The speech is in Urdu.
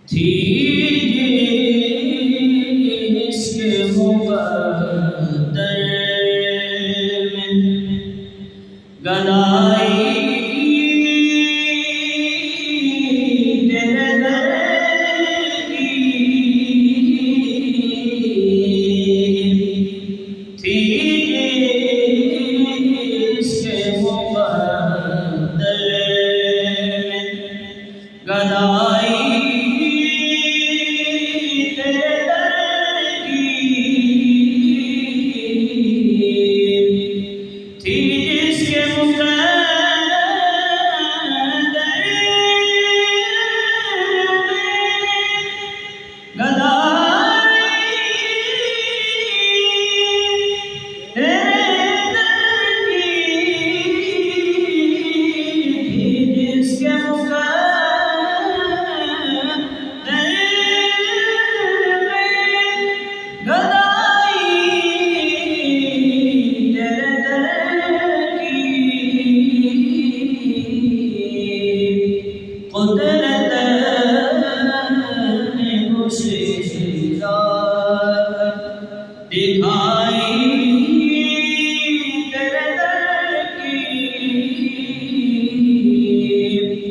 تھی جس کے مقدر میں گدائی تیرے در کی تھی جس کے مقدر میں گدائی قدرت نے اسے دکھائی